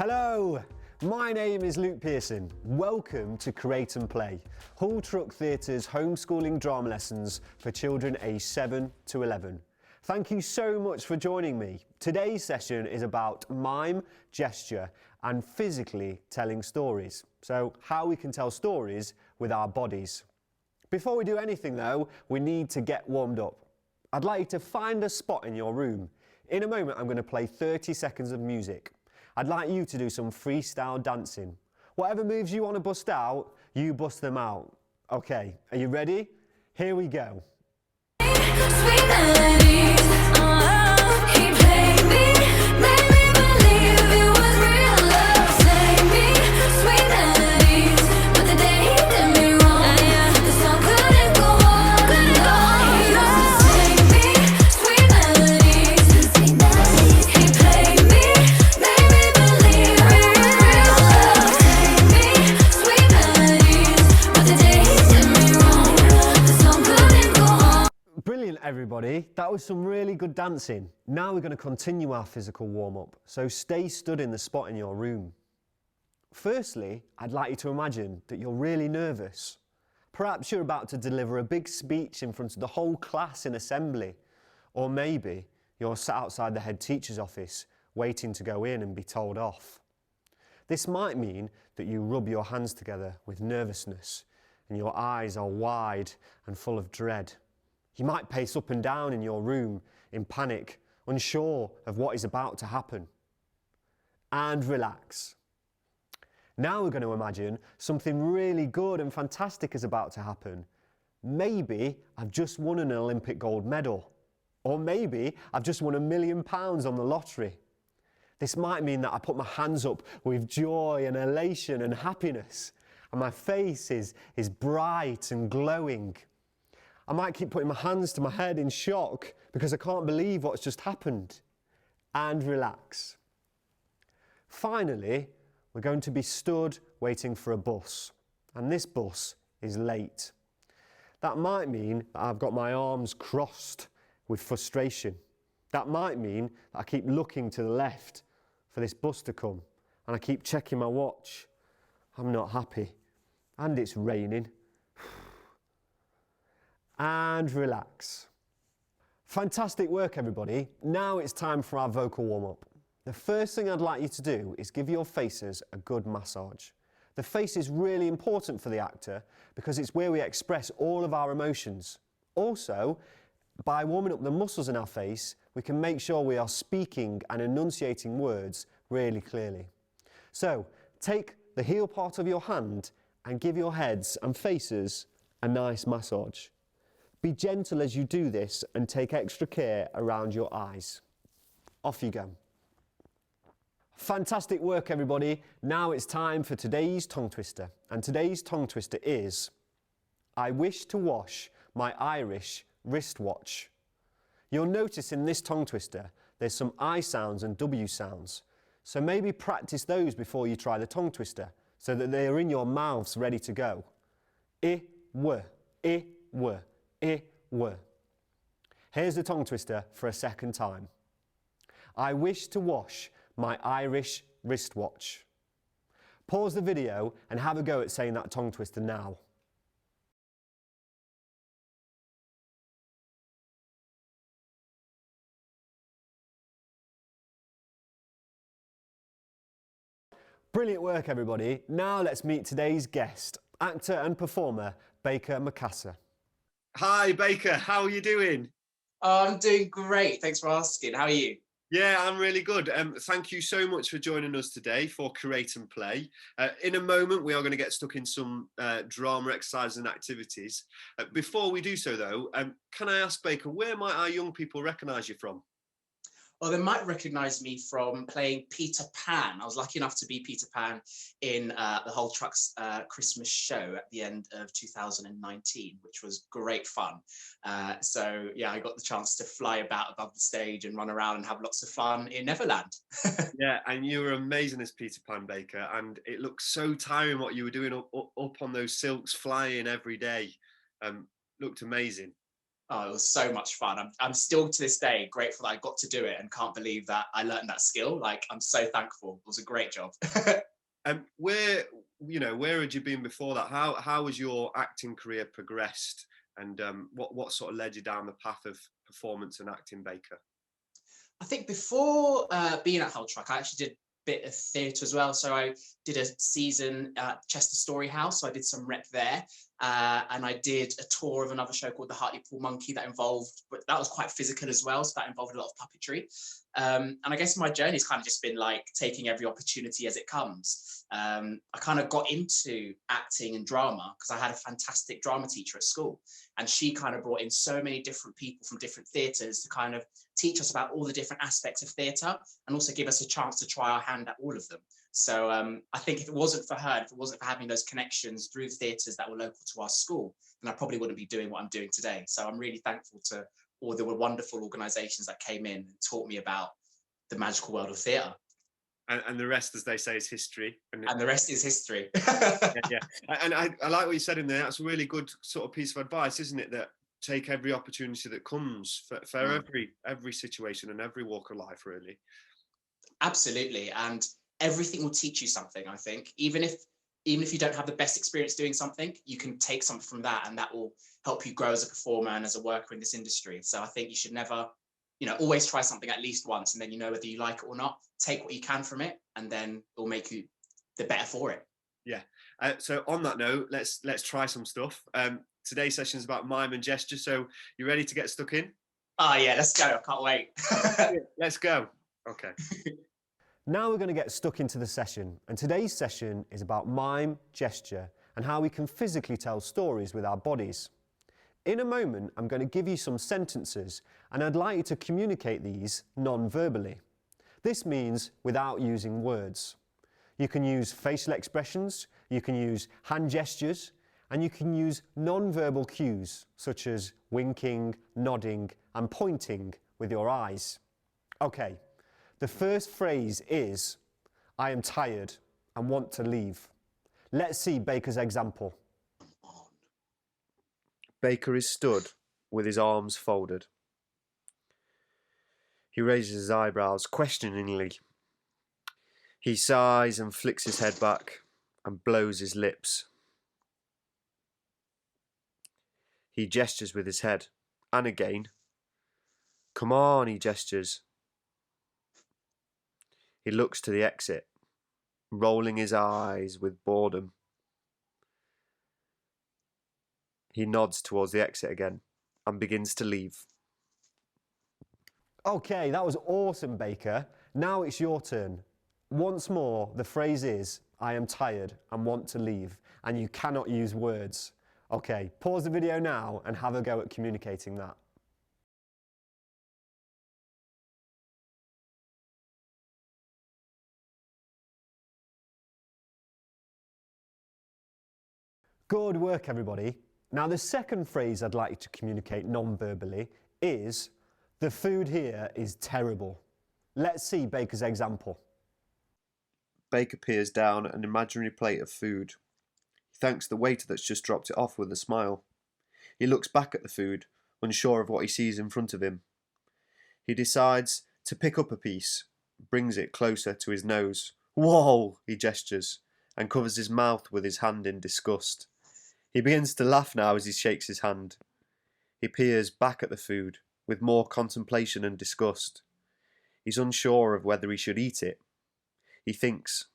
Hello, my name is Luke Pearson. Welcome to Create and Play, Hull Truck Theatre's homeschooling drama lessons for children aged 7 to 11. Thank you so much for joining me. Today's session is about mime, gesture and physically telling stories. So how we can tell stories with our bodies. Before we do anything though, we need to get warmed up. I'd like you to find a spot in your room. In a moment I'm going to play 30 seconds of music. I'd like you to do some freestyle dancing. Whatever moves you want to bust out, you bust them out. Okay, are you ready? Here we go. Sweet melodies, he played me, made me believe it was real love. Saved me, sweet melodies, but the day he did me wrong, the song couldn't go on, He used to sing me, sweet melodies, he played me, made me believe it was real love. Saved me, sweet melodies, but the day he did me wrong, the song couldn't go on. Brilliant, everybody. That was some really good dancing. Now we're going to continue our physical warm-up, so stay stood in the spot in your room. Firstly, I'd like you to imagine that you're really nervous. Perhaps you're about to deliver a big speech in front of the whole class in assembly, or maybe you're sat outside the head teacher's office waiting to go in and be told off. This might mean that you rub your hands together with nervousness and your eyes are wide and full of dread. You might pace up and down in your room in panic, unsure of what is about to happen. And relax. Now we're going to imagine something really good and fantastic is about to happen. Maybe I've just won an Olympic gold medal. Or maybe I've just won £1 million on the lottery. This might mean that I put my hands up with joy and elation and happiness, and my face is bright and glowing. I might keep putting my hands to my head in shock because I can't believe what's just happened. And relax. Finally, we're going to be stood waiting for a bus, and this bus is late. That might mean that I've got my arms crossed with frustration. That might mean that I keep looking to the left for this bus to come, and I keep checking my watch. I'm not happy, and it's raining. And relax. Fantastic work, everybody. Now it's time for our vocal warm-up. The first thing I'd like you to do is give your faces a good massage. The face is really important for the actor because it's where we express all of our emotions. Also, by warming up the muscles in our face, we can make sure we are speaking and enunciating words really clearly. So, take the heel part of your hand and give your heads and faces a nice massage. Be gentle as you do this and take extra care around your eyes. Off you go. Fantastic work, everybody. Now it's time for today's tongue twister. And today's tongue twister is, I wish to wash my Irish wristwatch. You'll notice in this tongue twister, there's some I sounds and W sounds. So maybe practice those before you try the tongue twister so that they are in your mouths ready to go. I, w, I, w. I, w. Here's the tongue twister for a second time. I wish to wash my Irish wristwatch. Pause the video and have a go at saying that tongue twister now. Brilliant work, everybody. Now let's meet today's guest, actor and performer, Baker Mukasa. Hi, Baker. How are you doing? I'm doing great. Thanks for asking. How are you? Yeah, I'm really good. Thank you so much for joining us today for Create and Play. In a moment, we are going to get stuck in some drama exercises and activities. Before we do so, though, can I ask, Baker, where might our young people recognise you from? Well, they might recognise me from playing Peter Pan. I was lucky enough to be Peter Pan in the Hull Truck's Christmas show at the end of 2019, which was great fun. So yeah, I got the chance to fly about above the stage and run around and have lots of fun in Neverland. Yeah, and you were amazing as Peter Pan, Baker, and it looked so tiring what you were doing up on those silks, flying every day. Looked amazing. Oh, it was so much fun. I'm still to this day grateful that I got to do it and can't believe that I learned that skill. Like, I'm so thankful. It was a great job. Where where had you been before that? How has your acting career progressed, and what sort of led you down the path of performance and acting, Baker? I think before being at Hull Truck, I actually did a bit of theatre as well. So I did a season at Chester Story House. So I did some rep there. And I did a tour of another show called The Hartlepool Monkey that was quite physical as well. So that involved a lot of puppetry. And I guess my journey's kind of just been like taking every opportunity as it comes. I kind of got into acting and drama because I had a fantastic drama teacher at school. And she kind of brought in so many different people from different theatres to kind of teach us about all the different aspects of theatre and also give us a chance to try our hand at all of them. So I think if it wasn't for her, if it wasn't for having those connections through theatres that were local to our school, then I probably wouldn't be doing what I'm doing today. So I'm really thankful to all the wonderful organisations that came in and taught me about the magical world of theatre. And the rest, as they say, is history. And the rest is history. Yeah. And I like what you said in there. That's a really good sort of piece of advice, isn't it? That take every opportunity that comes for every situation and every walk of life, really. Absolutely. And everything will teach you something, I think. Even if you don't have the best experience doing something, you can take something from that, and that will help you grow as a performer and as a worker in this industry. So I think you should never, always try something at least once, and then you know whether you like it or not. Take what you can from it, and then it'll make you the better for it. Yeah. So on that note, let's try some stuff. Today's session is about mime and gesture. So you ready to get stuck in? Oh yeah, let's go. I can't wait. Let's go. Okay. Now we're going to get stuck into the session, and today's session is about mime gesture and how we can physically tell stories with our bodies. In a moment, I'm going to give you some sentences, and I'd like you to communicate these non-verbally. This means without using words. You can use facial expressions, you can use hand gestures, and you can use non-verbal cues such as winking, nodding, and pointing with your eyes. Okay. The first phrase is, I am tired and want to leave. Let's see Baker's example. Baker is stood with his arms folded. He raises his eyebrows questioningly. He sighs and flicks his head back and blows his lips. He gestures with his head, and again. Come on, he gestures. He looks to the exit, rolling his eyes with boredom. He nods towards the exit again and begins to leave. Okay, that was awesome, Baker. Now it's your turn. Once more, the phrase is, I am tired and want to leave, and you cannot use words. Okay, pause the video now and have a go at communicating that. Good work, everybody. Now, the second phrase I'd like you to communicate non-verbally is, the food here is terrible. Let's see Baker's example. Baker peers down at an imaginary plate of food. He thanks the waiter that's just dropped it off with a smile. He looks back at the food, unsure of what he sees in front of him. He decides to pick up a piece, brings it closer to his nose. Whoa, he gestures, and covers his mouth with his hand in disgust. He begins to laugh now as he shakes his hand. He peers back at the food with more contemplation and disgust. He's unsure of whether he should eat it. He thinks.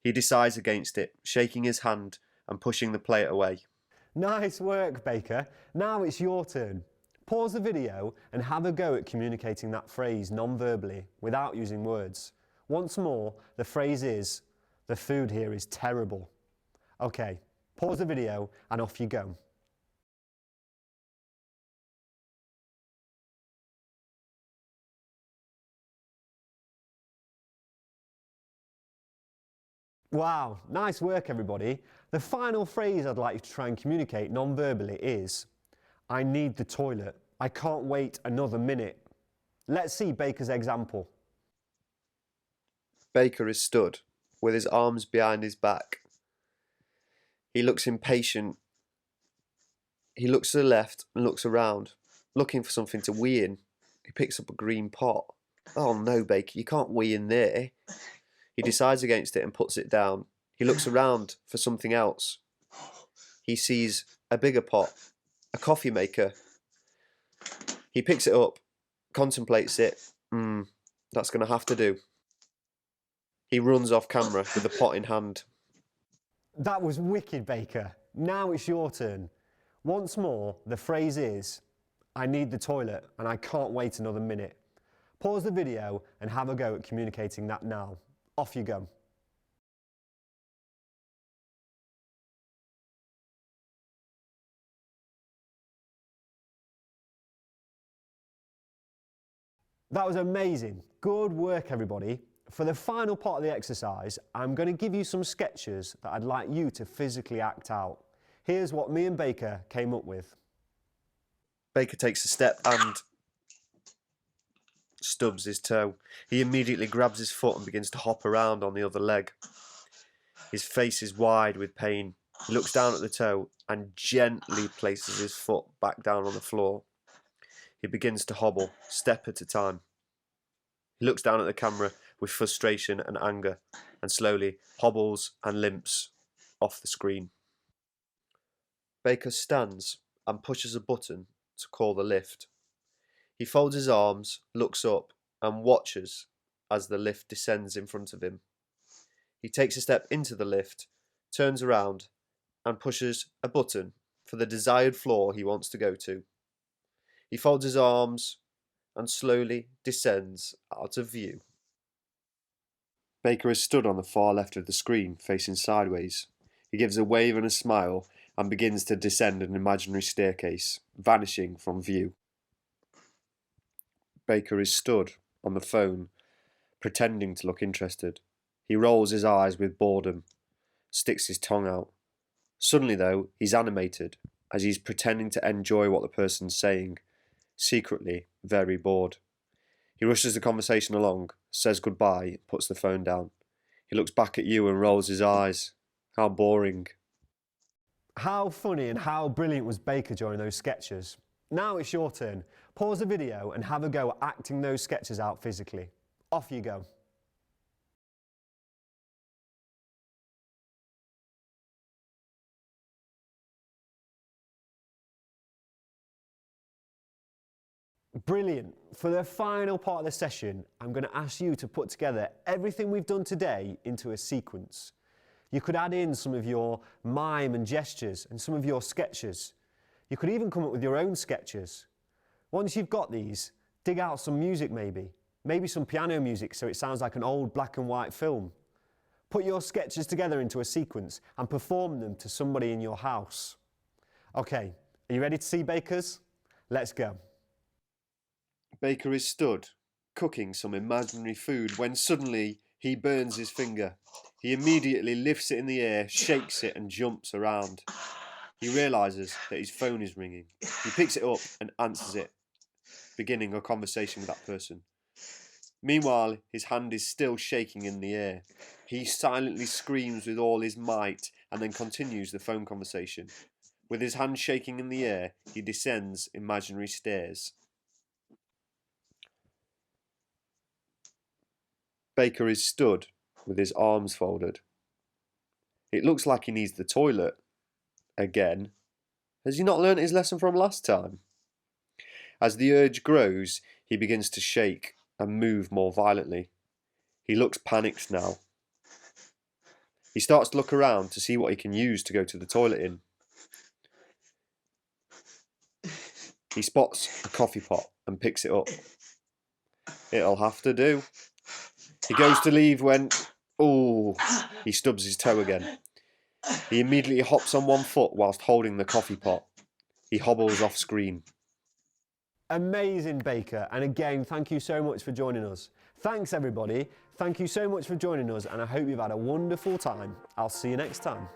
He decides against it, shaking his hand and pushing the plate away. Nice work, Baker. Now it's your turn. Pause the video and have a go at communicating that phrase non-verbally without using words. Once more, the phrase is, the food here is terrible. Okay, pause the video and off you go. Wow, nice work, everybody. The final phrase I'd like you to try and communicate non-verbally is, I need the toilet. I can't wait another minute. Let's see Baker's example. Baker is stood, with his arms behind his back. He looks impatient He looks to the left and looks around, looking for something to wee in. He picks up a green pot. Oh no, Baker, you can't wee in there. He decides against it and puts it down. He looks around for something else. He sees a bigger pot, a coffee maker. He picks it up, contemplates it. That's going to have to do. He runs off camera with the pot in hand. That was wicked, Baker. Now it's your turn. Once more, the phrase is, I need the toilet and I can't wait another minute. Pause the video and have a go at communicating that now. Off you go. That was amazing. Good work, everybody. For the final part of the exercise, I'm going to give you some sketches that I'd like you to physically act out. Here's what me and Baker came up with. Baker takes a step and stubs his toe. He immediately grabs his foot and begins to hop around on the other leg. His face is wide with pain. He looks down at the toe and gently places his foot back down on the floor. He begins to hobble, step at a time. He looks down at the camera with frustration and anger and slowly hobbles and limps off the screen. Baker stands and pushes a button to call the lift. He folds his arms, looks up and watches as the lift descends in front of him. He takes a step into the lift, turns around and pushes a button for the desired floor he wants to go to. He folds his arms and slowly descends out of view. Baker is stood on the far left of the screen, facing sideways. He gives a wave and a smile and begins to descend an imaginary staircase, vanishing from view. Baker is stood on the phone, pretending to look interested. He rolls his eyes with boredom, sticks his tongue out. Suddenly, though, he's animated, as he's pretending to enjoy what the person's saying, secretly very bored. He rushes the conversation along, says goodbye, puts the phone down. He looks back at you and rolls his eyes. How boring. How funny and how brilliant was Baker during those sketches? Now it's your turn. Pause the video and have a go at acting those sketches out physically. Off you go. Brilliant. For the final part of the session, I'm going to ask you to put together everything we've done today into a sequence. You could add in some of your mime and gestures and some of your sketches. You could even come up with your own sketches. Once you've got these, dig out some music maybe some piano music so it sounds like an old black and white film. Put your sketches together into a sequence and perform them to somebody in your house. Okay, are you ready to see Baker's? Let's go. Baker is stood, cooking some imaginary food, when suddenly he burns his finger. He immediately lifts it in the air, shakes it and jumps around. He realises that his phone is ringing. He picks it up and answers it, beginning a conversation with that person. Meanwhile, his hand is still shaking in the air. He silently screams with all his might and then continues the phone conversation. With his hand shaking in the air, he descends imaginary stairs. Baker is stood with his arms folded. It looks like he needs the toilet. Again. Has he not learnt his lesson from last time? As the urge grows, he begins to shake and move more violently. He looks panicked now. He starts to look around to see what he can use to go to the toilet in. He spots a coffee pot and picks it up. It'll have to do. He goes to leave when... Oh, he stubs his toe again. He immediately hops on one foot whilst holding the coffee pot. He hobbles off screen. Amazing, Baker. And again, thank you so much for joining us. Thanks, everybody. Thank you so much for joining us, and I hope you've had a wonderful time. I'll see you next time.